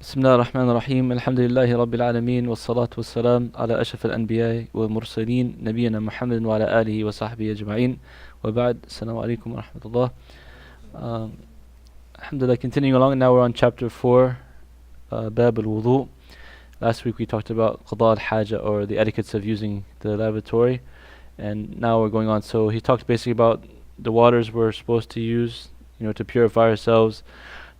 بسم الله الرحمن الرحيم الحمد لله رب العالمين والصلاة والسلام على أشرف الأنبياء والمرسلين نبينا محمد وعلى آله وصحبه أجمعين وبعد السلام عليكم ورحمة الله. Alhamdulillah, continuing along, now we're on chapter 4, Bab al-Wudhu. Last week we talked about Qada al-Haja, or the etiquettes of using the lavatory, and now we're going on. So he talked basically about the waters we're supposed to use, to purify ourselves,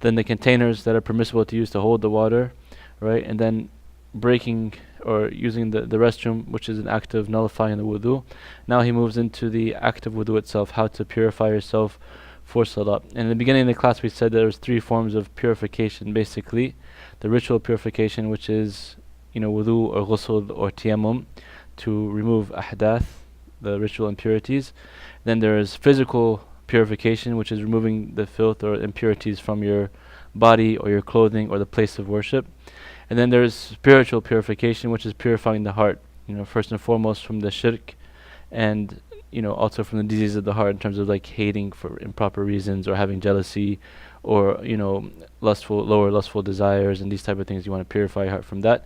then the containers that are permissible to use to hold the water, right? And then breaking or using the restroom, which is an act of nullifying the wudu. Now he moves into the act of wudu itself, how to purify yourself for salah. And in the beginning of the class we said there was 3 forms of purification basically. The ritual purification, which is wudu or ghusl or tayammum, to remove ahdath, the ritual impurities. Then there is physical purification, which is removing the filth or impurities from your body or your clothing or the place of worship. And then there's spiritual purification, which is purifying the heart, first and foremost from the shirk, and also from the disease of the heart in terms of like hating for improper reasons or having jealousy or lower lustful desires and these type of things. You want to purify your heart from that.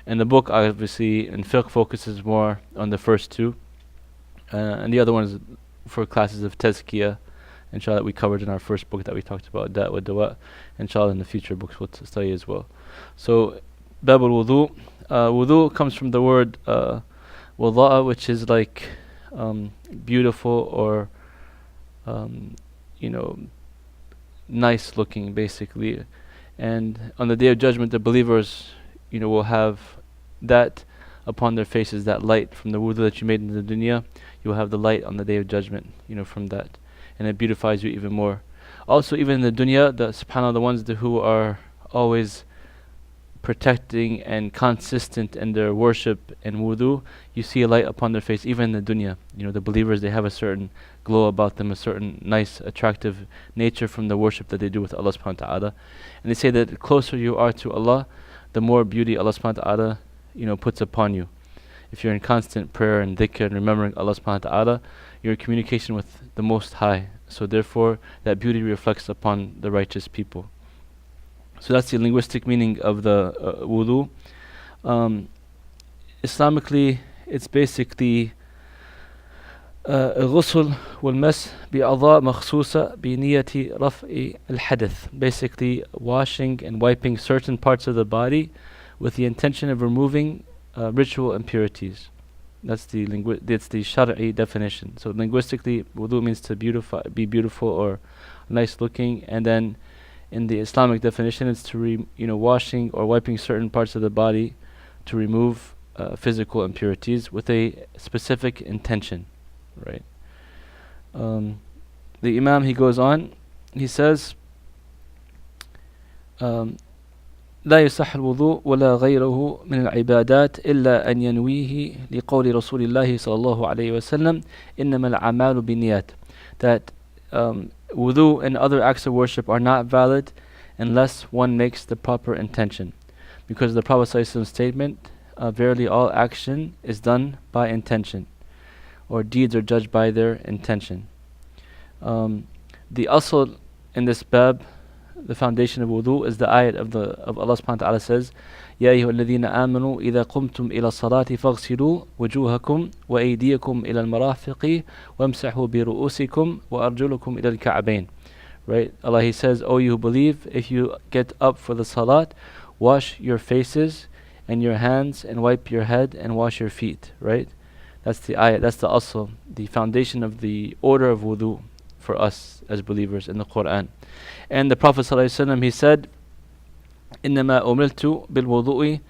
And the book obviously in fiqh focuses more on the first 2, and the other one is for classes of tazkiyah, inshallah, that we covered in our first book that we talked about, Da' wa Dawa. Inshallah in the future books we'll study as well. So Bab al-Wudu. Wudu comes from the word wada'a, which is like beautiful or nice looking basically. And on the Day of Judgment the believers will have that upon their faces, that light from the wudu that you made in the dunya. You will have the light on the Day of Judgment from that, and it beautifies you even more. Also, even in the dunya, subhanAllah, the ones who are always protecting and consistent in their worship and wudu, you see a light upon their face even in the dunya. The believers, they have a certain glow about them, a certain nice, attractive nature from the worship that they do with Allah subhanahu wa ta'ala. And they say that the closer you are to Allah, the more beauty Allah subhanahu wa ta'ala puts upon you. If you're in constant prayer and dhikr and remembering Allah subhanahu wa ta'ala, you're in communication with the Most High. So therefore, that beauty reflects upon the righteous people. So that's the linguistic meaning of the wudu. Islamically, it's basically الغسل والمس بأعضاء مخصوصة بنية رفع الحدث. Basically, washing and wiping certain parts of the body with the intention of removing ritual impurities. That's the Shar'i definition. So linguistically, wudu means to be beautiful or nice looking, and then in the Islamic definition, it's to washing or wiping certain parts of the body to remove physical impurities with a specific intention, right? The Imam, he goes on, he says, لا يصح الوضوء ولا غيره من العبادات إلا أن ينويه لقول رسول الله صلى الله عليه وسلم إنما الأعمال بالنيات. That wudu and other acts of worship are not valid unless one makes the proper intention, because the Prophet ﷺ statement, verily all action is done by intention, or deeds are judged by their intention. The asl in this bab, the foundation of wudu, is the ayat of Allah subhanahu wa ta'ala says, يا أيها الذين آمنوا إذا قمتم إلى الصلاة فاغسلوا وجوهكم وأيديكم إلى المرافق وامسحوا برؤوسكم وأرجلكم إلى الكعبين. Right? Allah, He says, O you who believe, if you get up for the salat, wash your faces and your hands and wipe your head and wash your feet. Right? That's the ayat, that's the asl, the foundation of the order of wudu for us as believers in the Quran. And the Prophet ﷺ, he said, إنما أمرت بالوضوء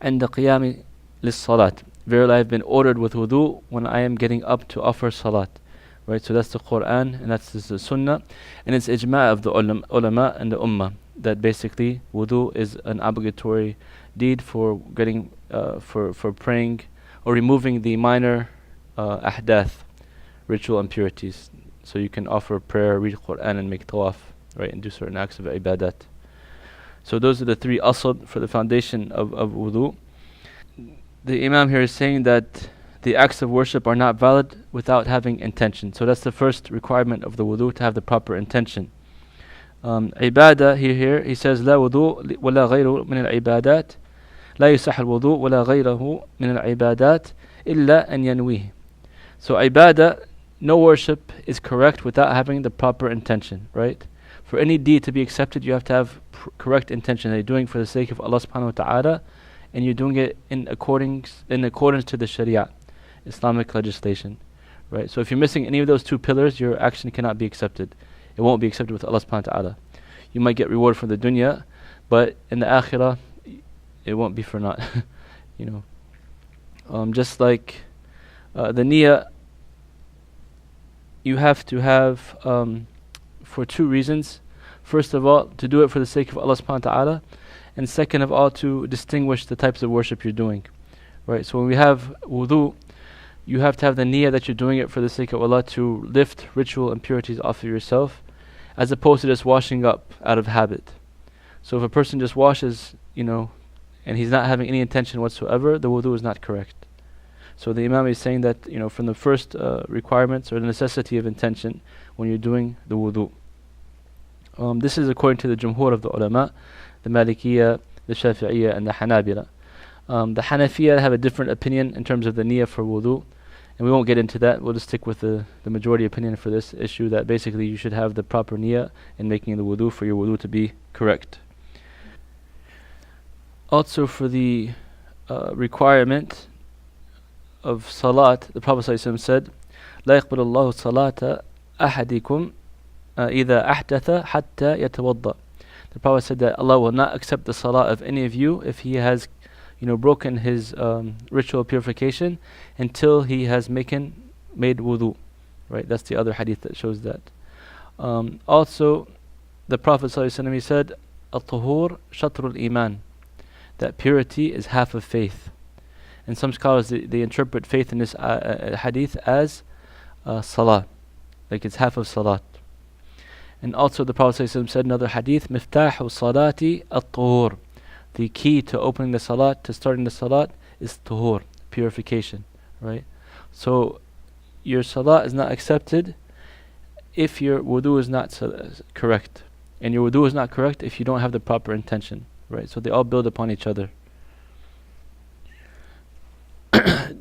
عند قيام للصلاة. Verily I have been ordered with wudu when I am getting up to offer salat. Right? So that's the Quran and that's the Sunnah, and it's ijma' of the ulama and the ummah that basically wudu is an obligatory deed for getting for praying or removing the minor ahdath, ritual impurities. So you can offer prayer, read Quran, and make tawaf, right, and do certain acts of ibadat. So those are the 3 asl for the foundation of wudu. The Imam here is saying that the acts of worship are not valid without having intention. So that's the first requirement of the wudu, to have the proper intention. عبادة here he says لا وضوء ولا غيره من العبادات لا يصح الوضوء ولا غيره من العبادات إلا أن ينويه. So ibadah, no worship is correct without having the proper intention, right? For any deed to be accepted, you have to have correct intention that you're doing for the sake of Allah subhanahu wa ta'ala, and you're doing it in accordance to the Sharia, Islamic legislation, right? So if you're missing any of those two pillars, your action cannot be accepted. It won't be accepted with Allah subhanahu wa ta'ala. You might get reward for the dunya, but in the akhirah, it won't be for naught. you know, just like the niyyah, you have to have for two reasons. First of all, to do it for the sake of Allah subhanahu wa ta'ala, and second of all, to distinguish the types of worship you're doing, right? So when we have wudhu, you have to have the niyyah that you're doing it for the sake of Allah to lift ritual impurities off of yourself, as opposed to just washing up out of habit. So if a person just washes, and he's not having any intention whatsoever, the wudhu is not correct. So the Imam is saying that, from the first requirements or the necessity of intention when you're doing the wudhu. This is according to the Jumhur of the ulama, the Malikiyya, the Shafi'iyya, and the Hanabila. The Hanafiyya have a different opinion in terms of the niyyah for wudhu, and we won't get into that. We'll just stick with the majority opinion for this issue, that basically you should have the proper niyyah in making the wudhu for your wudhu to be correct. Also for the requirement of salat, the Prophet ﷺ said, لا يقبل الله صلاة أحدكم إذا أحدث حتى يتوضأ. The Prophet said that Allah will not accept the salah of any of you if he has, broken his ritual purification until he has made wudu. Right? That's the other hadith that shows that. Also, the Prophet ﷺ, he said, الطهور شطر الإيمان, that purity is half of faith. And some scholars, they interpret faith in this hadith as salah, like it's half of salat. And also the Prophet ﷺ said in another hadith, مفتاح الصلاة الطهور, the key to opening the salat, to starting the salat, is tuhur, purification, right? So your salat is not accepted if your wudu is not correct, and your wudu is not correct if you don't have the proper intention, right? So they all build upon each other.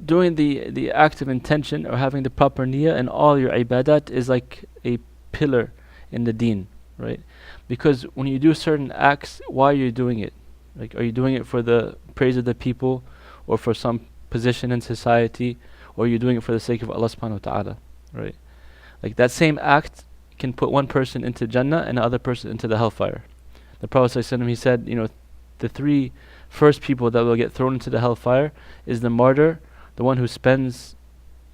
Doing the act of intention or having the proper niyyah in all your ibadat is like a pillar in the deen, right? Because when you do certain acts, why are you doing it? Like, are you doing it for the praise of the people, or for some position in society, or are you doing it for the sake of Allah subhanahu wa ta'ala, right? Like that same act can put one person into Jannah and the other person into the hellfire. The Prophet ﷺ, he said, the three first people that will get thrown into the hellfire is the martyr, the one who spends,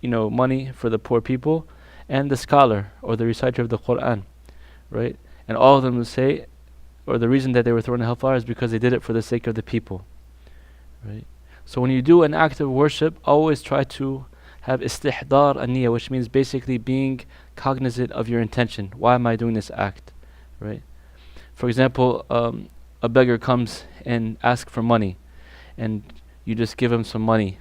money for the poor people, and the scholar or the reciter of the Quran, right? And all of them will say, or the reason that they were thrown in hellfire is because they did it for the sake of the people, right? So when you do an act of worship, always try to have istihdar an-niyyah, which means basically being cognizant of your intention. Why am I doing this act, right? For example, a beggar comes and asks for money, and you just give him some money,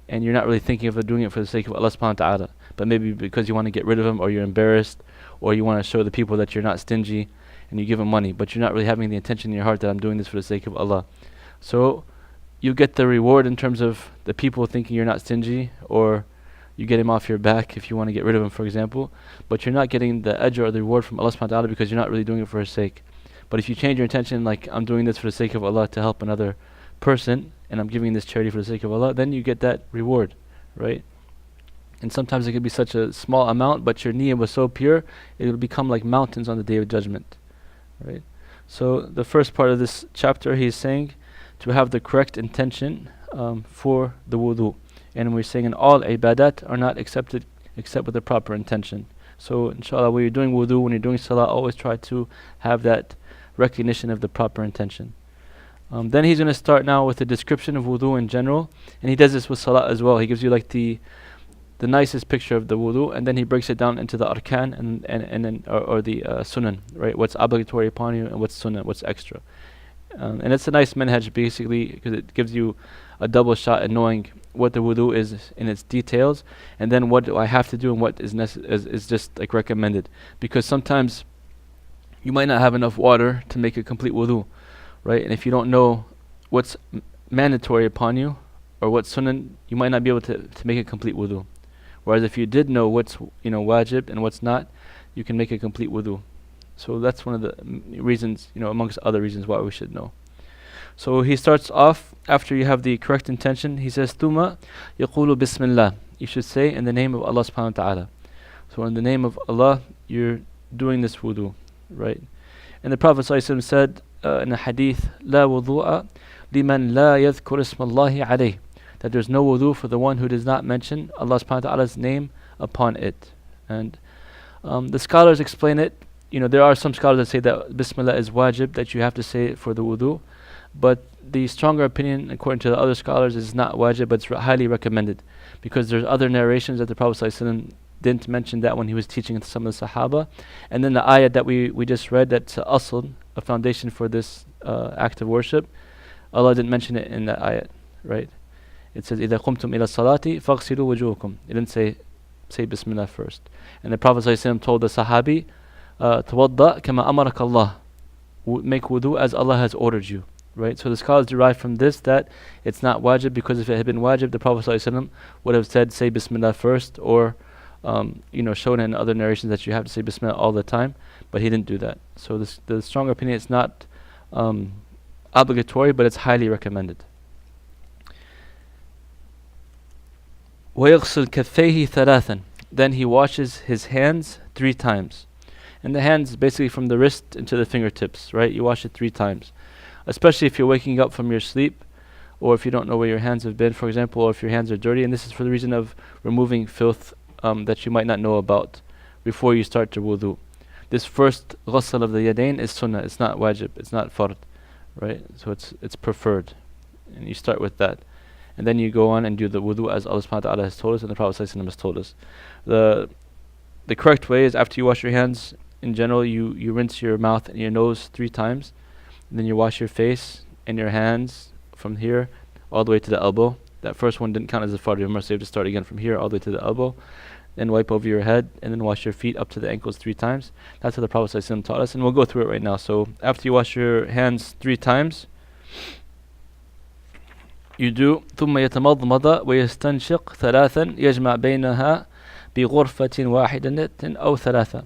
and you're not really thinking of doing it for the sake of Allah subhanahu wa ta'ala, but maybe because you want to get rid of him, or you're embarrassed, or you want to show the people that you're not stingy, and you give him money, but you're not really having the intention in your heart that I'm doing this for the sake of Allah. So you get the reward in terms of the people thinking you're not stingy, or you get him off your back if you want to get rid of him, for example, but you're not getting the ajr or the reward from Allah subhanahu wa ta'ala because you're not really doing it for his sake. But if you change your intention, like, I'm doing this for the sake of Allah to help another person, and I'm giving this charity for the sake of Allah, then you get that reward, right? And sometimes it could be such a small amount, but your niyyah was so pure, it will become like mountains on the Day of Judgment, right? So the first part of this chapter, he's saying to have the correct intention for the wudu. And we're saying in all ibadat are not accepted except with the proper intention. So inshallah, when you're doing wudu, when you're doing salah, always try to have that recognition of the proper intention. Then he's going to start now with a description of wudu in general, and he does this with salah as well. He gives you like the nicest picture of the wudu, and then he breaks it down into the arkan and then or the sunan, right? What's obligatory upon you and what's sunnah, what's extra. And it's a nice manhaj basically because it gives you a double shot at knowing what the wudu is in its details, and then what do I have to do and what is just like recommended. Because sometimes you might not have enough water to make a complete wudu, right? And if you don't know what's mandatory upon you or what's sunnah, you might not be able to make a complete wudu. Whereas if you did know what's wajib and what's not, you can make a complete wudu. So that's one of the reasons, amongst other reasons why we should know. So he starts off, after you have the correct intention, he says, Thumma yaqulu bismillah. You should say in the name of Allah subhanahu wa ta'ala. So in the name of Allah, you're doing this wudu, right? And the Prophet ﷺ said in a hadith, La wudu'a liman la yadhkur ismallahi alayh. That there's no wudu for the one who does not mention Allah subhanahu wa ta'ala's name upon it. And the scholars explain it. There are some scholars that say that Bismillah is wajib, that you have to say it for the wudu. But the stronger opinion, according to the other scholars, is not wajib, but it's highly recommended. Because there's other narrations that the Prophet ﷺ didn't mention that when he was teaching to some of the Sahaba. And then the ayat that we just read, that's asl, a foundation for this act of worship, Allah didn't mention it in that ayat, right? It says, إِذَا قُمْتُمْ إِلَى الصَّلَاةِ فَاغْسِلُوا وُجُوهَكُمْ. It didn't say Bismillah first. And the Prophet ﷺ told the Sahabi, تَوَضَّأْ كَمَا أَمَرَكَ اللَّهِ. Make wudu as Allah has ordered you. Right? So the scholars derive from this that it's not wajib, because if it had been wajib, the Prophet ﷺ would have said, say Bismillah first, or shown in other narrations that you have to say Bismillah all the time, but he didn't do that. So the stronger opinion, it's not obligatory, but it's highly recommended. وَيَغْسِلْ كَفَّيْهِ ثَلَاثًا. Then he washes his hands 3 times. And the hands basically from the wrist into the fingertips, right? You wash it 3 times. Especially if you're waking up from your sleep, or if you don't know where your hands have been, for example, or if your hands are dirty. And this is for the reason of removing filth that you might not know about before you start your wudu. This first ghusl of the yadayn is sunnah. It's not wajib. It's not fard, right? So it's preferred, and you start with that, and then you go on and do the wudu as Allah subhanahu wa ta'ala has told us and the Prophet ﷺ has told us. The correct way is, after you wash your hands, in general, you rinse your mouth and your nose 3 times, and then you wash your face and your hands from here all the way to the elbow. That first one didn't count as a fard. You must have to start again from here all the way to the elbow. Then wipe over your head, and then wash your feet up to the ankles 3 times. That's what the Prophet ﷺ taught us, and we'll go through it right now. So after you wash your hands 3 times, you do ثم يتمضمض ويستنشق 3 يجمع بينها بغرفة واحدة أو 3.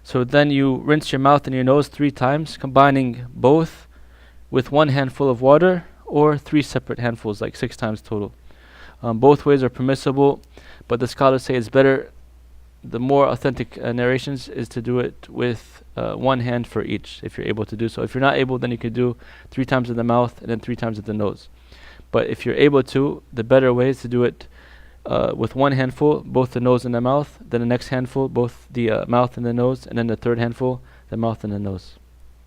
So then you rinse your mouth and your nose 3 times, combining both with 1 handful of water, or 3 separate handfuls, like 6 times total. Both ways are permissible, but the scholars say it's better, the more authentic narrations, is to do it with 1 hand for each, if you're able to do so. If you're not able, then you could do 3 times in the mouth and then 3 times at the nose. But if you're able to, the better way is to do it with 1 handful, both the nose and the mouth, then the next handful, both the mouth and the nose, and then the third handful, the mouth and the nose.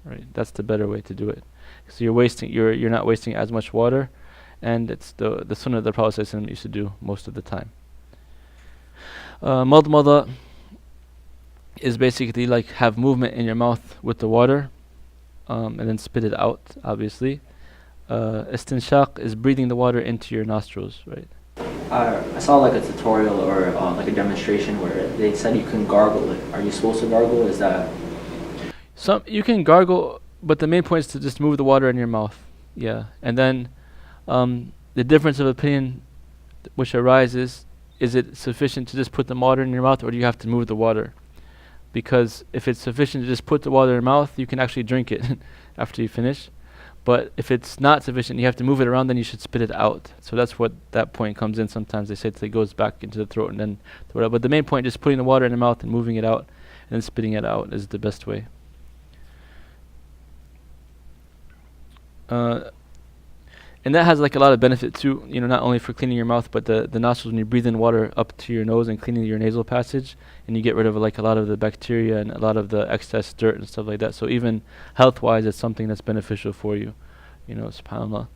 Right? That's the better way to do it. So you're not wasting as much water, and it's the sunnah the Prophet ﷺ used to do most of the time. Madmada is basically like have movement in your mouth with the water, and then spit it out, obviously. Istinshaq is breathing the water into your nostrils, right? I saw like a tutorial or like a demonstration where they said you can gargle it. Are you supposed to gargle? Is that? You can gargle, but the main point is to just move the water in your mouth. Yeah, and then the difference of opinion which arises, is it sufficient to just put the water in your mouth, or do you have to move the water? Because if it's sufficient to just put the water in your mouth, you can actually drink it after you finish. But if it's not sufficient, you have to move it around, then you should spit it out. So that's what that point comes in. Sometimes they say it goes back into the throat and then throw it out. But the main point is putting the water in the mouth and moving it out and then spitting it out is the best way. And that has like a lot of benefit too, not only for cleaning your mouth, but the nostrils, when you breathe in water up to your nose and cleaning your nasal passage, and you get rid of like a lot of the bacteria and a lot of the excess dirt and stuff like that. So even health-wise, it's something that's beneficial for you, subhanAllah.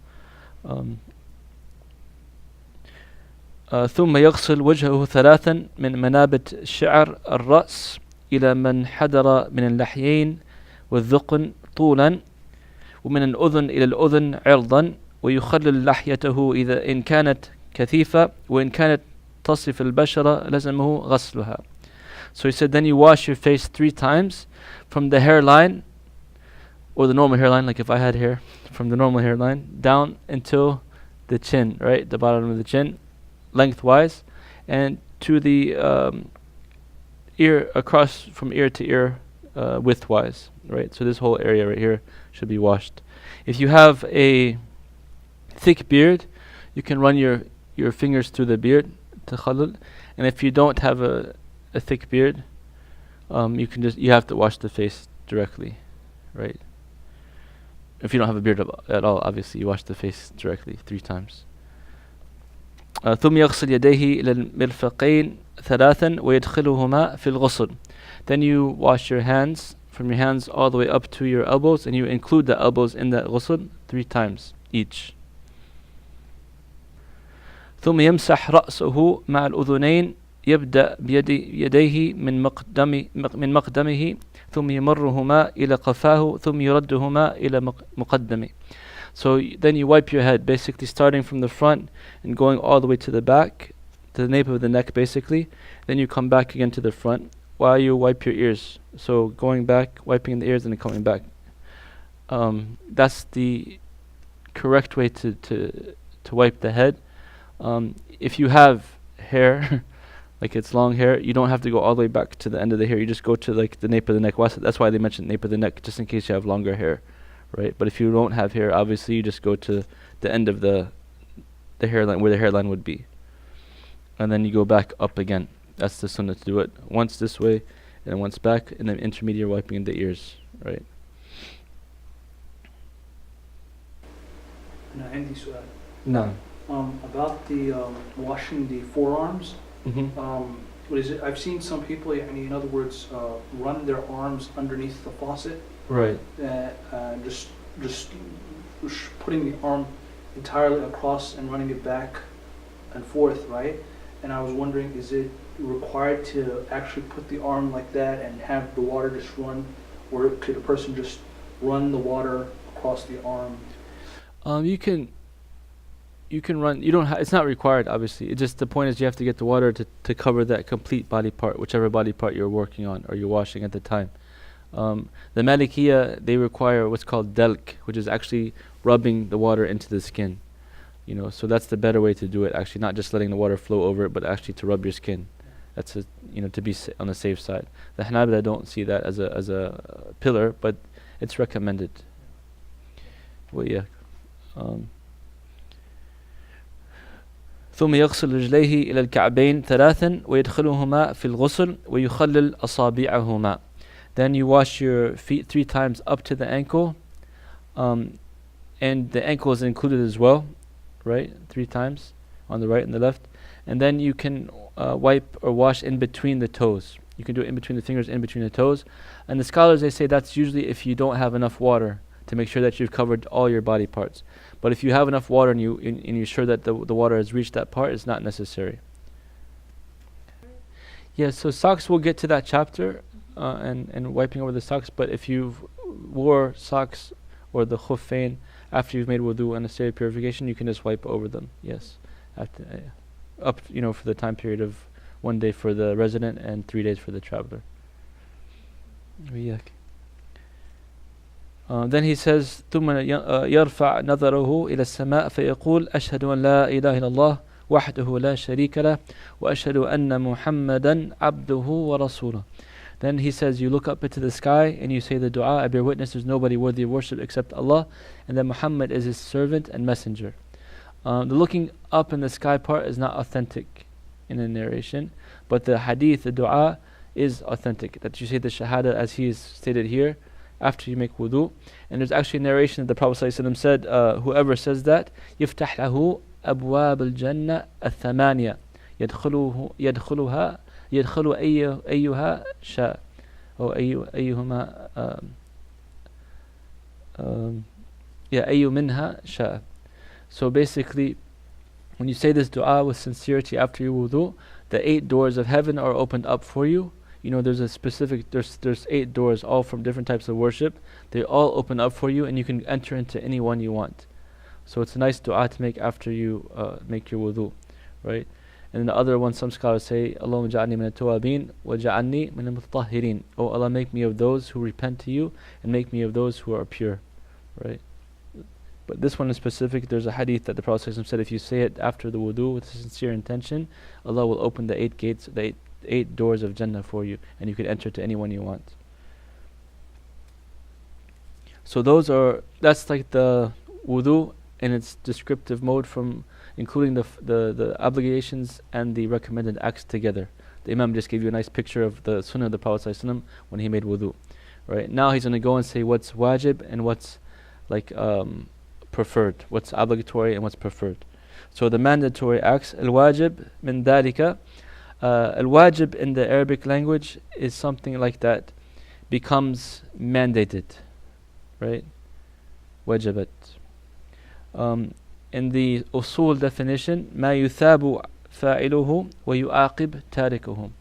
ثم يغسل وجهه 3 من منابت شعر الرأس إلى من حدر من اللحيين والذقن طولا ومن الأذن إلى الأذن عرضا ويخلل لحيته إذا إن كانت كثيفة وإن كانت تصف البشرة لزمه غسلها. So he said, then you wash your face 3 times from the hairline or the normal hairline, like if I had hair, from the normal hairline down until the chin, right, the bottom of the chin, lengthwise, and to the ear, across from ear to ear, widthwise, right. So this whole area right here should be washed. If you have a thick beard, you can run your fingers through the beard, takhallul. And if you don't have a thick beard, you have to wash the face directly, right? If you don't have a beard at all, obviously you wash the face directly 3 times. ثم يغسل يديه إلى المرفقين ثلاثا ويدخلهما في الغسل. Then you wash your hands, from your hands all the way up to your elbows, and you include the elbows in that ghusl 3 times each. ثم يمسح رأسه مع الأذنين يبدأ بيديه من مقدمه ثم يمرهما إلى قفاه ثم يردهما إلى مقدمه. So then you wipe your head, basically starting from the front and going all the way to the back, to the nape of the neck basically. Then you come back again to the front while you wipe your ears. So going back, wiping the ears, and then coming back. That's the correct way to wipe the head. If you have hair, like it's long hair, you don't have to go all the way back to the end of the hair. You just go to like the nape of the neck. That's why they mentioned nape of the neck, just in case you have longer hair, right? But if you don't have hair, obviously you just go to the end of the hairline, where the hairline would be, and then you go back up again. That's the sunnah, to do it once this way and then once back, and then intermediate wiping in the ears, right? No. About the washing the forearms. Mm-hmm. What is it? I've seen some people, in other words, run their arms underneath the faucet. Right. Just putting the arm entirely across and running it back and forth, right? And I was wondering, is it required to actually put the arm like that and have the water just run, or could a person just run the water across the arm? You can run. You don't. It's not required, obviously. It's just the point is you have to get the water to cover that complete body part, whichever body part you're working on or you're washing at the time. The Malikiya, they require what's called dalk, which is actually rubbing the water into the skin. So that's the better way to do it. Actually, not just letting the water flow over it, but actually to rub your skin. That's to be on the safe side. The Hanabila don't see that as a pillar, but it's recommended. Well, yeah. ثم يغسل رجليه إلى الكعبين ثلاثا ويدخلهما في الغسل ويخلل أصابعهما. Then you wash your feet 3 times up to the ankle, and the ankle is included as well, right? 3 times on the right and the left. And then you can wipe or wash in between the toes. You can do it in between the fingers, in between the toes. And the scholars, they say that's usually if you don't have enough water to make sure that you've covered all your body parts. But if you have enough water and you're sure that the water has reached that part, it's not necessary. Yeah, so socks, we'll get to that chapter and wiping over the socks. But if you've wore socks or the khuffain after you've made wudu and a state of purification, you can just wipe over them. Yes, after, up for the time period of 1 day for the resident and 3 days for the traveler. Then he says ثم يرفع نظره إلى السماء فيقول أشهد أن لا إله إلا الله وحده لا شريك له وأشهد أن محمدا عبده ورسوله. Then he says, you look up into the sky and you say the dua, I bear witness there's nobody worthy of worship except Allah, and that Muhammad is his servant and messenger. The looking up in the sky part is not authentic in the narration, but the hadith, the dua, is authentic, that you say the shahada as he is stated here after you make wudu. And there's actually a narration that the Prophet ﷺ said, whoever says that, يفتح له أبواب الجنة الثمانية يدخل أيها شاء أو أيهما أي منها شاء. So basically, when you say this dua with sincerity after your wudu, the 8 doors of heaven are opened up for you. There's a specific, there's 8 doors, all from different types of worship. They all open up for you, and you can enter into any one you want. So it's a nice dua to make after you make your wudu, right? And the other one, some scholars say, Allahumma ja'alni min at-tawabin wa ja'alni min al-mutatahhirin. Oh Allah, make me of those who repent to you and make me of those who are pure. Right? But this one in specific, there's a hadith that the Prophet ﷺ said, if you say it after the wudu with sincere intention, Allah will open the 8 gates, the eight doors of Jannah for you, and you can enter to anyone you want. So that's like the wudu in its descriptive mode, from including the obligations and the recommended acts together. The Imam just gave you a nice picture of the Sunnah of the Prophet ﷺ when he made wudu. Right? Now he's going to go and say what's wajib and what's like preferred, what's obligatory and what's preferred. So the mandatory acts, al-wajib min dhalika. Al-wajib in the Arabic language is something like that becomes mandated, right? Wajabat. In the usul definition, ما يثاب فاعله ويعاقب تاركه.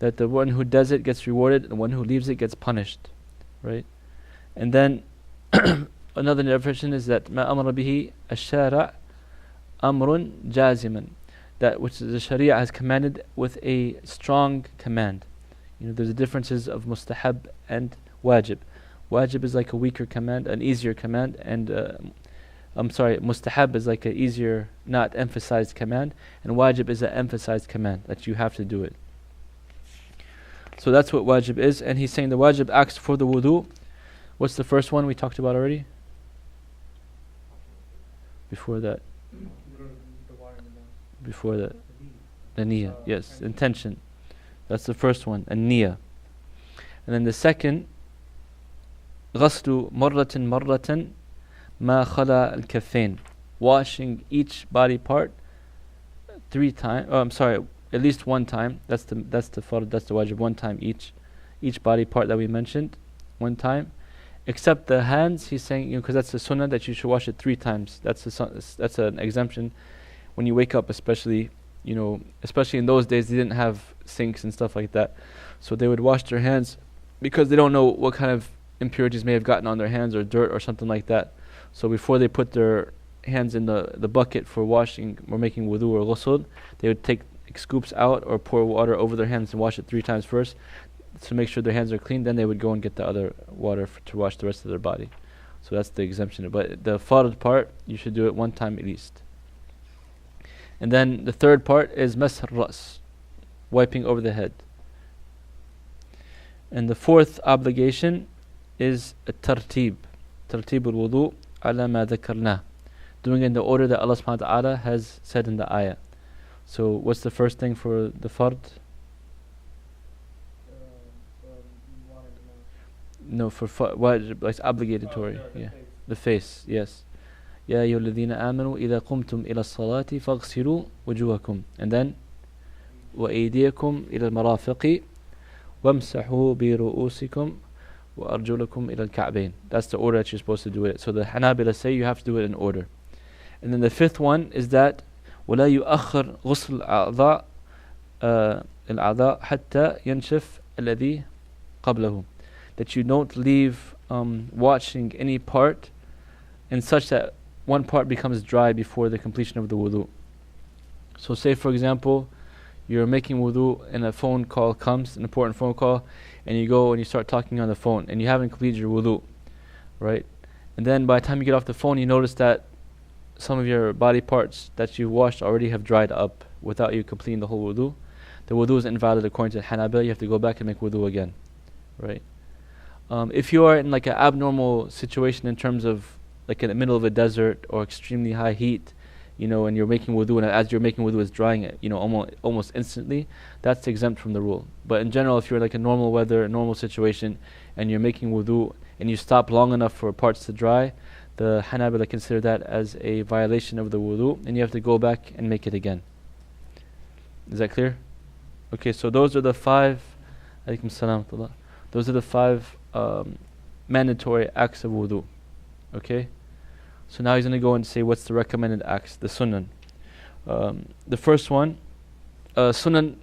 That the one who does it gets rewarded and the one who leaves it gets punished, right? And then another definition is that ما أمر به الشارع أمر جازما. That which the Sharia has commanded with a strong command. You know, there's the differences of mustahab and wajib. Wajib is like a weaker command, an easier command, and mustahab is like an easier, not emphasized command, and wajib is an emphasized command, that you have to do it. So that's what wajib is, and he's saying the wajib acts for the wudu. What's the first one we talked about already? Before that. The niyyah, yes, intention. That's the first one, a niyyah. And then the second, غسل مرة ما خلا الكفين. Washing each body part 3 times. At least 1 time. That's the wajib, 1 time each body part that we mentioned, 1 time. Except the hands, he's saying, because that's the sunnah that you should wash it 3 times. That's an exemption. When you wake up, especially in those days, they didn't have sinks and stuff like that. So they would wash their hands because they don't know what kind of impurities may have gotten on their hands, or dirt or something like that. So before they put their hands in the bucket for washing or making wudu or ghusl, they would take scoops out or pour water over their hands and wash it 3 times first to make sure their hands are clean. Then they would go and get the other water to wash the rest of their body. So that's the exemption. But the fard part, you should do it 1 time at least. And then the third part is masr ras, wiping over the head. And the fourth obligation is tartib al-wudu ala ma dhakarna, doing it in the order that Allah subhanahu wa ta'ala has said in the ayah. So what's the first thing for the fard? No, for wajib, like obligatory. The face, yes. يا أيها الذين آمنوا إذا قمتم إلى الصلاة فاغسلوا وجوهكم, and then وأيديكم إلى المرافق وامسحوا برؤوسكم وأرجلكم إلى الكعبين. That's the order that you're supposed to do it. So the Hanabila say you have to do it in order. And then the fifth one is that ولا يؤخر غسل الأعضاء حتى ينشف الذي قبله. That you don't leave washing any part in such that one part becomes dry before the completion of the wudu. So say for example, you're making wudu and a phone call comes, an important phone call, and you go and you start talking on the phone and you haven't completed your wudu, right? And then by the time you get off the phone, you notice that some of your body parts that you washed already have dried up without you completing the whole wudu. The wudu is invalid according to Hanabila. You have to go back and make wudu again, right? If you are in like an abnormal situation in terms of like in the middle of a desert or extremely high heat, and you're making wudu, and as you're making wudu it's drying it, almost instantly, that's exempt from the rule. But in general, if you're like a normal weather, a normal situation, and you're making wudu and you stop long enough for parts to dry, the Hanabila consider that as a violation of the wudu, and you have to go back and make it again. Is that clear? Okay, so those are the 5 alaykum salam wa rahmatullah. Those are the 5 mandatory acts of wudu. Okay, so now he's going to go and say what's the recommended acts, the sunan. The first one, sunan,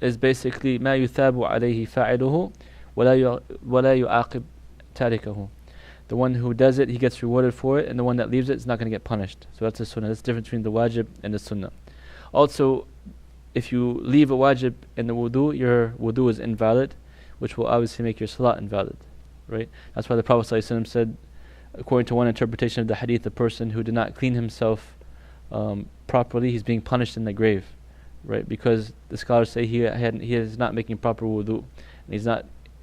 is basically ما يثاب عليه فاعله ولا يعاقب تاركه. The one who does it, he gets rewarded for it, and the one that leaves it is not going to get punished. So that's the sunnah. That's the difference between the wajib and the sunnah. Also, if you leave a wajib in the wudu, your wudu is invalid, which will obviously make your salat invalid, right? That's why the Prophet ﷺ said, according to one interpretation of the hadith, the person who did not clean himself properly, he's being punished in the grave, right? Because the scholars say he is not making proper wudu,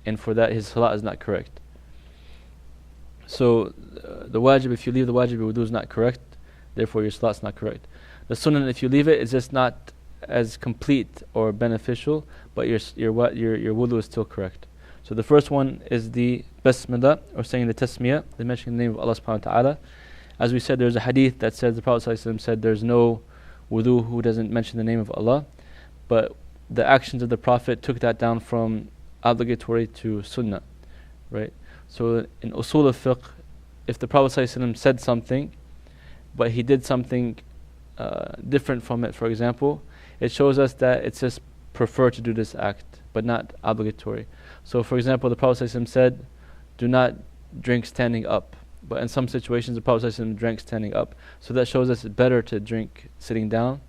and for that his salat is not correct. So the wajib, if you leave the wajib, your wudu is not correct, therefore your salat is not correct. The sunnah, if you leave it, is just not as complete or beneficial, but your wudu is still correct. So the first one is the basmala, or saying the tasmiyah, the mentioning the name of Allah subhanahu wa ta'ala. As we said, there's a hadith that says, the Prophet ﷺ said, there's no wudu who doesn't mention the name of Allah, but the actions of the Prophet took that down from obligatory to sunnah, right? So in usul of fiqh, if the Prophet ﷺ said something, but he did something different from it, for example, it shows us that it's just preferred to do this act, but not obligatory. So for example, the Prophet ﷺ said, do not drink standing up. But in some situations, the Prophet ﷺ drank standing up. So that shows us it's better to drink sitting down,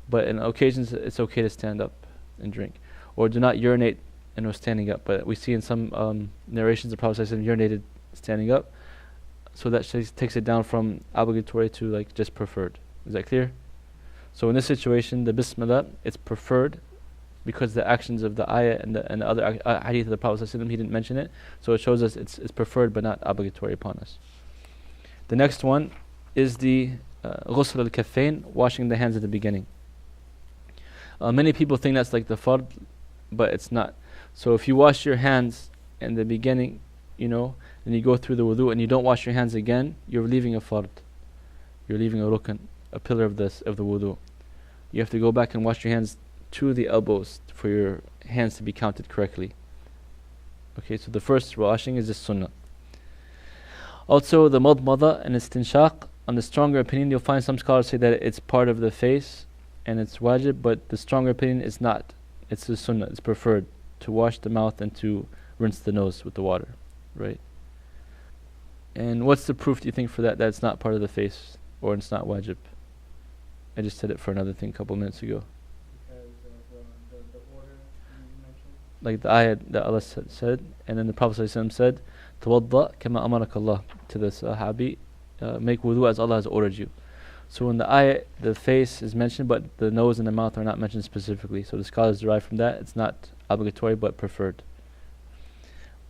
but in occasions it's okay to stand up and drink. Or do not urinate standing up. But we see in some narrations the Prophet ﷺ urinated standing up. So that takes it down from obligatory to like just preferred. Is that clear? So in this situation, the Bismillah, it's preferred because the actions of the ayah and the other hadith of the Prophet ﷺ, he didn't mention it. So it shows us it's preferred but not obligatory upon us. The next one is the ghusl al-kaffayn, washing the hands at the beginning. Many people think that's like the fard, but it's not. So if you wash your hands in the beginning, and you go through the wudu and you don't wash your hands again, you're leaving a fard. You're leaving a rukn, a pillar of the wudu. You have to go back and wash your hands to the elbows for your hands to be counted correctly. Okay, so the first washing is the sunnah. Also, the madmada and istinshaq, on the stronger opinion, you'll find some scholars say that it's part of the face and it's wajib, but the stronger opinion is not. It's the sunnah, it's preferred to wash the mouth and to rinse the nose with the water, right? And what's the proof, do you think, for that it's not part of the face or it's not wajib? I just said it for another thing a couple minutes ago. Because of the order you mentioned? Like the ayah that Allah said, and then the Prophet ﷺ said, Tawadda kama amarak Allah, to the Sahabi, make wudu as Allah has ordered you. So in the ayah, the face is mentioned, but the nose and the mouth are not mentioned specifically. So the scholars derive from that, it's not obligatory but preferred.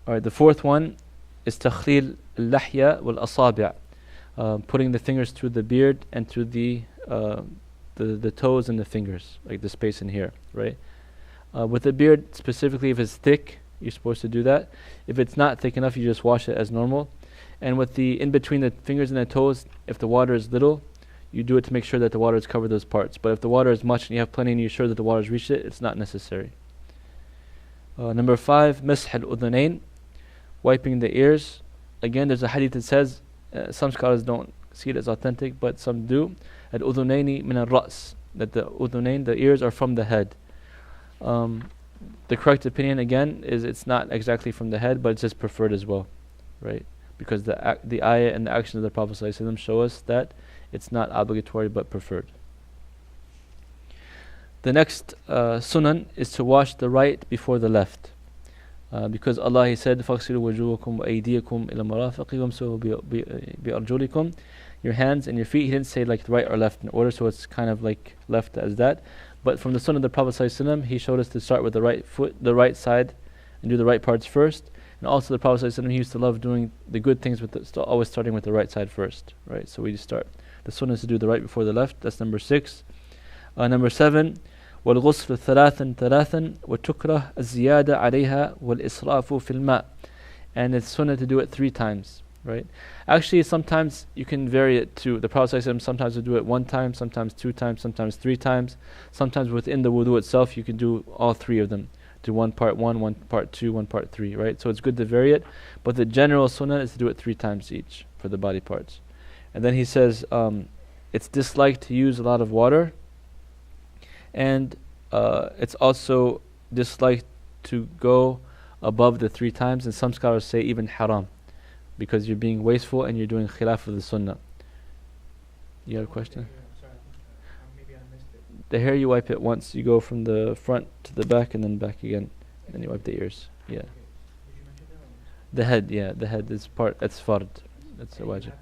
Alright, the fourth one is takhlil al-lahya wal-asabi', putting the fingers through the beard and through the toes and the fingers, like the space in here, right? With the beard, specifically if it's thick, you're supposed to do that. If it's not thick enough, you just wash it as normal. And with the in between the fingers and the toes, if the water is little, you do it to make sure that the water has covered those parts. But if the water is much and you have plenty and you're sure that the water has reached it, it's not necessary. Number 5, مسح الأذنين, wiping the ears. Again, there's a hadith that says, some scholars don't see it as authentic, but some do, الأذنين من الرأس, that the udhunain, the ears, are from the head. The correct opinion again is it's not exactly from the head, but it's just preferred as well, right? Because the ayah and the actions of the Prophet ﷺ show us that it's not obligatory but preferred. The next sunan is to wash the right before the left, because Allah, He said, فَاغْسِلُوا وُجُوهَكُمْ وَأَيْدِيَكُمْ إِلَى الْمَرَافِقِ وَامْسَحُوا بِأَرْجُلِكُمْ, your hands and your feet. He didn't say like right or left in order, so it's kind of like left as that. But from the sunnah of the Prophet ﷺ, he showed us to start with the right foot, the right side, and do the right parts first. And also the Prophet ﷺ, he used to love doing the good things always starting with the right side first, right? So we just start. The sunnah is to do the right before the left. That's number 6. Number 7, وَالْغُسْلُ ثَلَاثًا وَتُكْرَهُ الزِّيَادَةُ عَلَيْهَا وَالْإِسْرَافُ فِي الْمَاءِ. And it's sunnah to do it 3 times, right? Actually, sometimes you can vary it too. The Prophet ﷺ sometimes will do it 1 time, sometimes 2 times, sometimes 3 times. Sometimes within the wudu itself, you can do all 3 of them. Do 1 part 1, 1 part 2, 1 part 3, right? So it's good to vary it. But the general sunnah is to do it 3 times each for the body parts. And then he says, it's disliked to use a lot of water. And it's also disliked to go above the 3 times. And some scholars say even haram, because you're being wasteful and you're doing khilaf of the sunnah. You have a question? Yeah, sorry, maybe I missed it. The hair you wipe it once. You go from the front to the back and then back again. And then you wipe the ears. Yeah. The head, yeah. The head is part, that's fard. That's a wajib.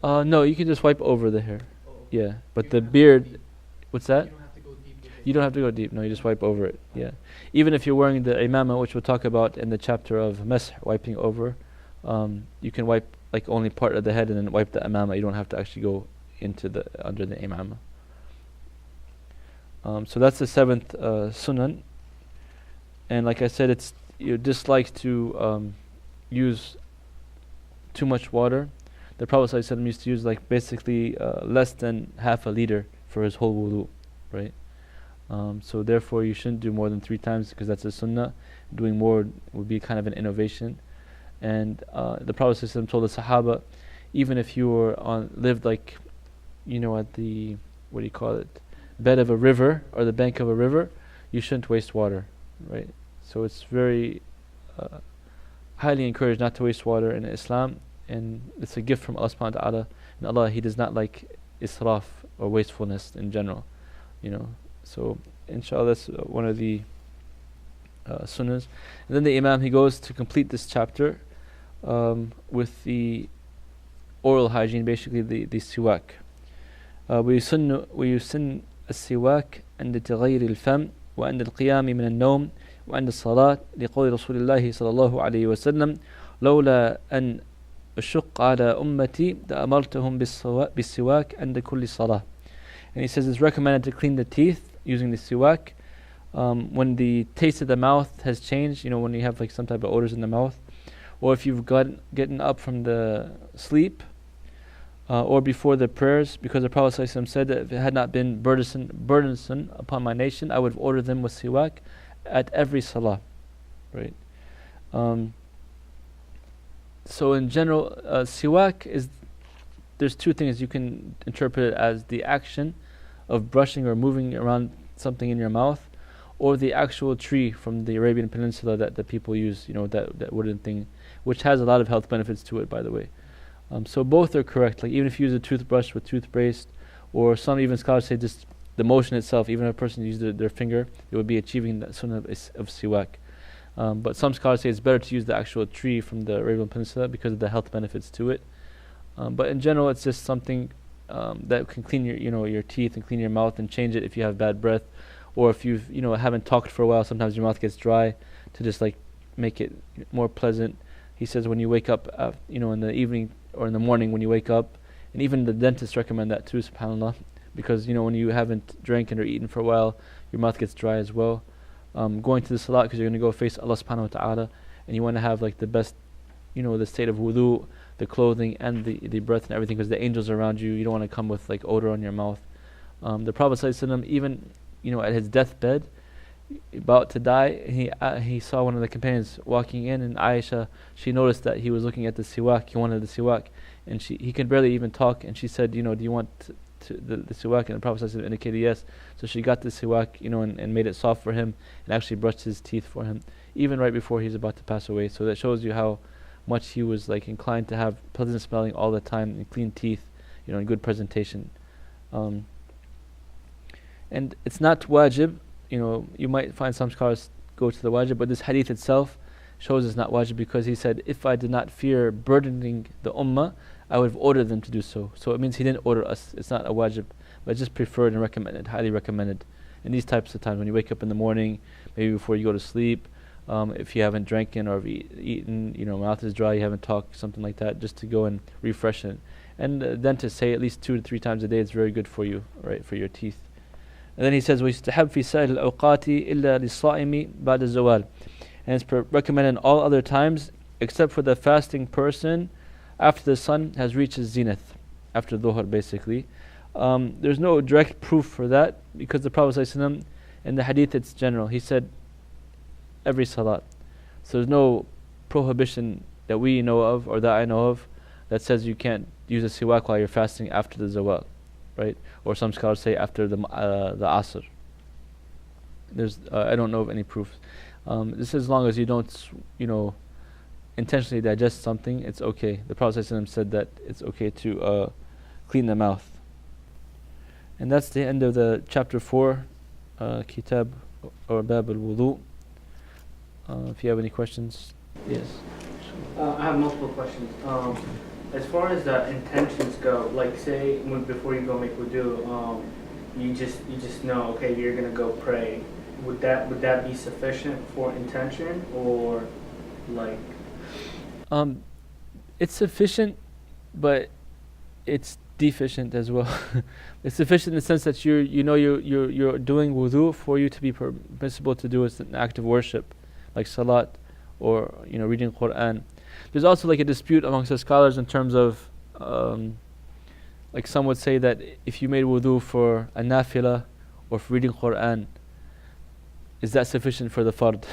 No, you can just wipe over the hair. Yeah. But the beard, what's that? You don't have to go deep. No, you just wipe over it. Yeah. Even if you're wearing the imama, which we'll talk about in the chapter of mash, wiping over, you can wipe like only part of the head and then wipe the imama. You don't have to actually go into the under the imama. So that's the seventh sunan. And like I said, it's you dislike to use too much water. The Prophet ﷺ used to use like basically less than half a liter for his whole wudu, right? So therefore you shouldn't do more than 3 times because that's a sunnah. Doing more would be kind of an innovation. And the Prophet ﷺ told the Sahaba, even if you were lived like, at the, what do you call it, bed of a river or the bank of a river, you shouldn't waste water, right? So it's very highly encouraged not to waste water in Islam, and it's a gift from Allah subhanahu wa ta'ala. And Allah, He does not like israf or wastefulness in general, So inshallah that's one of the sunnahs. And then the Imam, he goes to complete this chapter with the oral hygiene, basically the siwak. ويسن السواك عند تغير الفم وعند القيام من النوم وعند الصلاة لقول رسول الله صلى الله عليه وسلم لولا أن أشق على أمتي لأمرتهم بالسواك عند كل صلاة. And he says it's recommended to clean the teeth using the siwak when the taste of the mouth has changed, when you have like some type of odors in the mouth, or if you've gotten up from the sleep, or before the prayers, because the Prophet ﷺ said that if it had not been burdensome upon my nation, I would have ordered them with siwak at every salah, right? So in general, siwak is, there's 2 things you can interpret it as: the action of brushing or moving around something in your mouth, or the actual tree from the Arabian Peninsula that the people use, that wooden thing, which has a lot of health benefits to it, by the way. So both are correct. Like even if you use a toothbrush with toothpaste, or some even scholars say just the motion itself, even if a person used their finger, it would be achieving that sunnah of siwak. But some scholars say it's better to use the actual tree from the Arabian Peninsula because of the health benefits to it. But in general, it's just something that can clean your teeth and clean your mouth and change it if you have bad breath, or if you've haven't talked for a while. Sometimes your mouth gets dry, to just like make it more pleasant. He says when you wake up, in the evening or in the morning when you wake up, and even the dentists recommend that too, subhanAllah, because when you haven't drank or eaten for a while, your mouth gets dry as well. Going to the salat because you're going to go face Allah subhanahu wa ta'ala, and you want to have like the best, the state of wudu, the clothing and the breath and everything, because the angels are around you. You don't want to come with like odor on your mouth. The Prophet ﷺ, even at his deathbed, about to die, he saw one of the companions walking in, and Aisha, she noticed that he was looking at the siwak. He wanted the siwak, and he could barely even talk, and she said, do you want the siwak? And the Prophet ﷺ indicated yes. So she got the siwak, and made it soft for him, and actually brushed his teeth for him, even right before he's about to pass away. So that shows you how much he was like inclined to have pleasant smelling all the time and clean teeth, and good presentation. And it's not wajib. You might find some scholars go to the wajib, but this hadith itself shows it's not wajib, because he said, if I did not fear burdening the ummah, I would have ordered them to do so. So it means he didn't order us. It's not a wajib, but it's just preferred and recommended, highly recommended. In these types of times, when you wake up in the morning, maybe before you go to sleep, if you haven't drinking or eaten, mouth is dry, you haven't talked, something like that, just to go and refresh it. And then to say at least 2 to 3 times a day, it's very good for you, right, for your teeth. And then he says, وَيُسْتَحَبْ فِي سَائِرِ الْأَوْقَاتِ إِلَّا لِلصَّائِمِ بَعْدَ الزَّوَالِ. And it's recommended in all other times, except for the fasting person after the sun has reached its zenith, after dhuhr basically. There's no direct proof for that, because the Prophet ﷺ, in the hadith it's general. He said every salat. So there's no prohibition that we know of, or that I know of, that says you can't use a siwak while you're fasting after the zawal, right? Or some scholars say after the asr. I don't know of any proof. This is as long as you don't, intentionally digest something, it's okay. The Prophet ﷺ said that it's okay to clean the mouth. And that's the end of the chapter 4, Kitab or Bab al-Wudhu. If you have any questions, yes. I have multiple questions. As far as the intentions go, like say before you go make wudu, you just know, okay, you're gonna go pray. Would that be sufficient for intention, or like? It's sufficient, but it's deficient as well. It's sufficient in the sense that you're doing wudu for you to be permissible to do as an act of worship, like salat or reading Quran. There's also like a dispute amongst the scholars in terms of like some would say that if you made wudu for a nafila or for reading Quran, is that sufficient for the fard?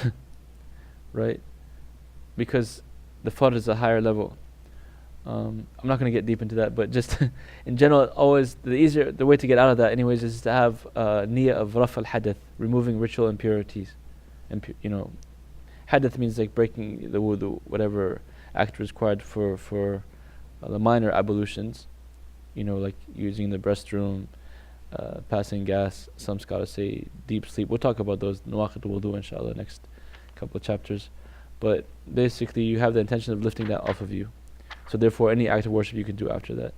Right? Because the fard is a higher level. I'm not going to get deep into that, but just in general, always the way to get out of that anyways is to have niyyah of raf al-hadath, removing ritual impurities. Hadath means like breaking the wudu, whatever act required for the minor ablutions, like using the restroom, passing gas. Some scholars say deep sleep. We'll talk about those nawaqid wudu inshallah next couple of chapters. But basically you have the intention of lifting that off of you. So therefore any act of worship you can do after that.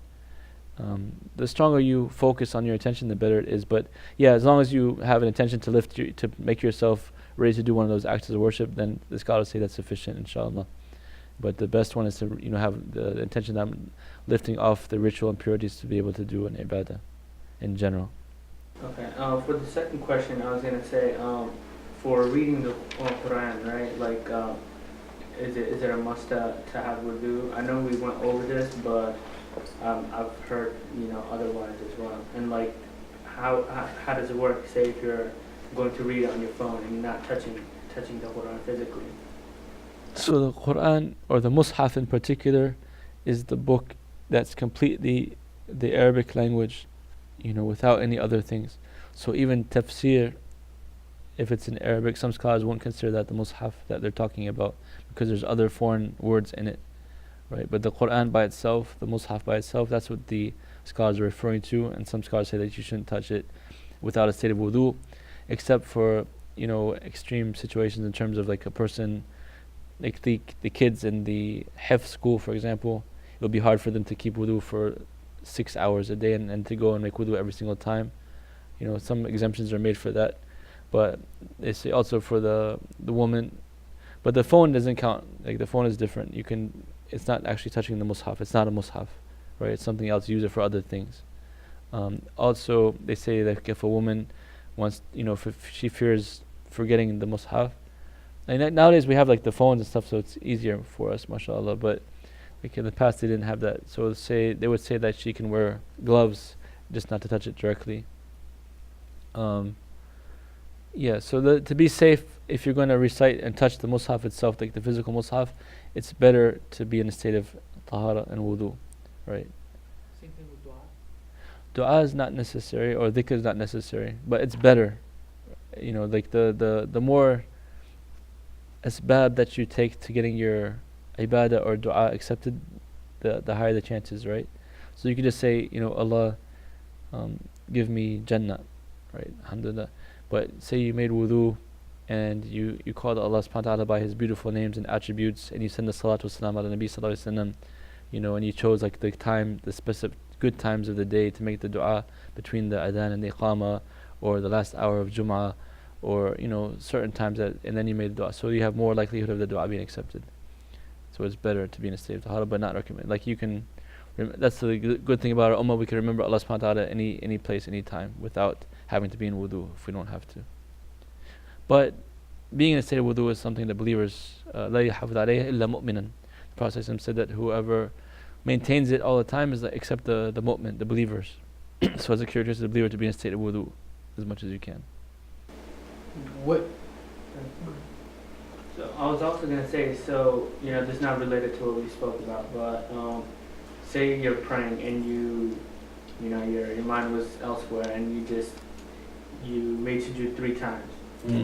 The stronger you focus on your intention, the better it is. But yeah, as long as you have an intention to to make yourself ready to do one of those acts of worship, then the scholars say that's sufficient, inshallah. But the best one is to have the intention that I'm lifting off the ritual impurities to be able to do an ibadah in general. Okay. For the second question, I was gonna say, for reading the Quran, right? Like, is it a must to have wudu? I know we went over this, but I've heard otherwise as well. And like, how does it work? Say if you're going to read it on your phone and you're not touching the Quran physically. So the Quran, or the Mus'haf in particular, is the book that's completely the Arabic language, without any other things. So even tafsir, if it's in Arabic, some scholars won't consider that the Mus'haf that they're talking about, because there's other foreign words in it, right? But the Quran by itself, the Mus'haf by itself, that's what the scholars are referring to. And some scholars say that you shouldn't touch it without a state of wudu, except for extreme situations in terms of like a person, like the kids in the hifz school, for example. It'll be hard for them to keep wudu for 6 hours a day and to go and make wudu every single time. Some exemptions are made for that. But they say also for the woman. But the phone doesn't count. Like the phone is different. It's not actually touching the Mus'haf. It's not a Mus'haf, right? It's something else. Use it for other things. Also, they say that if a woman wants, if she fears forgetting the Mus'haf, and nowadays we have like the phones and stuff, so it's easier for us, mashallah. But like in the past, they didn't have that. So they would say that she can wear gloves, just not to touch it directly. Yeah. So to be safe, if you're going to recite and touch the Mus'haf itself, like the physical Mus'haf, it's better to be in a state of tahara and wudu, right? Same thing with dua. Dua is not necessary, or dhikr is not necessary, but it's better. Like the more asbab that you take to getting your ibadah or dua accepted, the higher the chances, right? So you could just say, Allah, give me Jannah, right? Alhamdulillah. But say you made wudu and you called Allah subhanahu wa ta'ala by His beautiful names and attributes, and you send the salatu wassalam ala Nabi sallallahu alayhi wasallam, and you chose like the specific good times of the day to make the dua between the adhan and the iqama, or the last hour of Jum'ah, or certain times and then you made dua, so you have more likelihood of the dua being accepted. So it's better to be in a state of tahara, but not recommended. Like you can, that's the good thing about our ummah, we can remember Allah subhanahu wa ta'ala any place, any time, without having to be in wudu if we don't have to. But being in a state of wudu is something that believers, لا يحافظ عليه إلا مؤمنا. The Prophet said that whoever maintains it all the time is except the mu'min, the believers. So as a characteristic of the believer, to be in a state of wudu as much as you can. What? So I was also gonna say, this is not related to what we spoke about, but say you're praying and your mind was elsewhere, and you made sujood 3 times,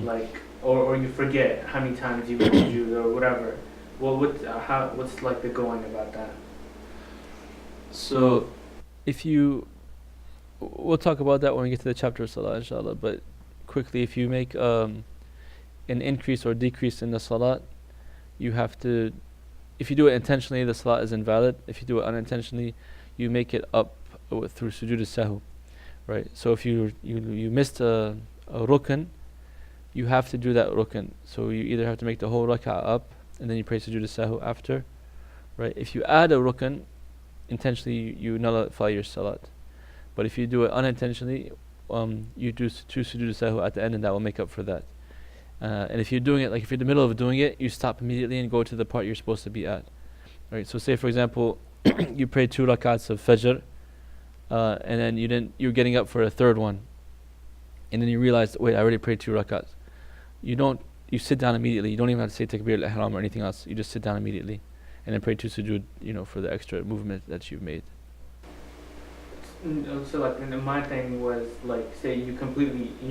like, or you forget how many times you made sujood or whatever. Well, what's like the going about that? So if you we'll talk about that when we get to the chapter of salah, inshallah. But quickly, if you make an increase or decrease in the salat, you have to, if you do it intentionally, the salat is invalid. If you do it unintentionally, you make it up through sujood al-sahw, right? So if you missed a rukn, you have to do that rukn. So you either have to make the whole rak'ah up and then you pray sujood al-sahw after, right? If you add a rukn intentionally, you nullify your salat. But if you do it unintentionally, you do two sujood al-sahw at the end, and that will make up for that. And if you're doing it, like if you're in the middle of doing it, you stop immediately and go to the part you're supposed to be at. Right? So say for example, you prayed 2 rakats of fajr, and then you're getting up for a third one, and then you realize, wait, I already prayed 2 rakats. You sit down immediately. You don't even have to say takbir al-ihram or anything else. You just sit down immediately, and then pray 2 sujood, for the extra movement that you've made. So like, and my thing was like, say you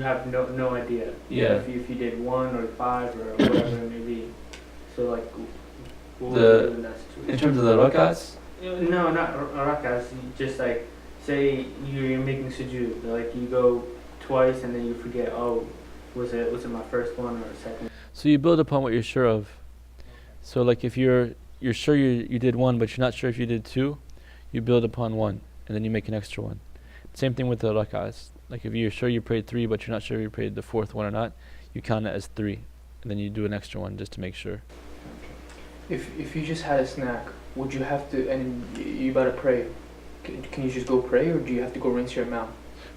have no idea. Yeah. If you did 1 or 5 or whatever it may be. So like, what The- would you do in that situation? In terms of the rakats, No, not rakas. Just like, say you're making sujood. Like you go twice and then you forget. Oh, was it my first one or second? so you build upon what you're sure of. So like if you're sure you did 1, but you're not sure if you did 2, you build upon 1. And then you make an extra one. Same thing with the rak'ahs. Like if you're sure you prayed 3, but you're not sure if you prayed the 4th one or not, you count it as 3, and then you do an extra one just to make sure. If you just had a snack, would you have to, and you about to pray, can you just go pray, or do you have to go rinse your mouth?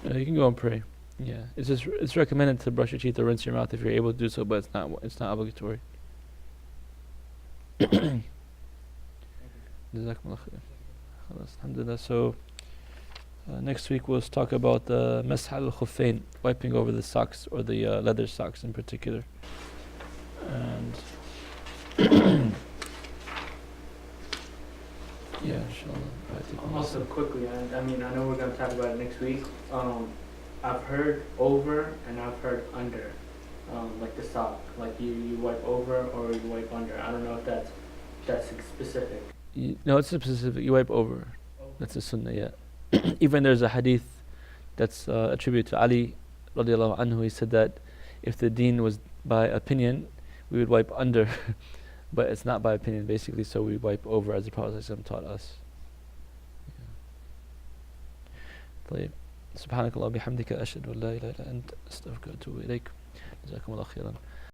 You can go and pray. Yeah, it's recommended to brush your teeth or rinse your mouth if you're able to do so, but it's not obligatory. Jazakumullah khair. Khalas, alhamdulillah. So next week we'll talk about the mash al-khuffayn, wiping over the socks or the leather socks in particular. And yeah, inshallah. Also, quickly, I mean, I know we're going to talk about it next week. I've heard over and I've heard under, like the sock. Like you wipe over or you wipe under. I don't know if that's specific. No, it's specific. You wipe over. That's a sunnah, yeah. Even there's a hadith that's attributed to Ali radiallahu anhu. He said that if the deen was by opinion, we would wipe under. But it's not by opinion, basically, so we wipe over as the Prophet ﷺ taught us. طيب سبحانك اللهم وبحمدك أشهد أن لا إله إلا أنت أستغفرك وأتوب إليك جزاكم الله خيرا.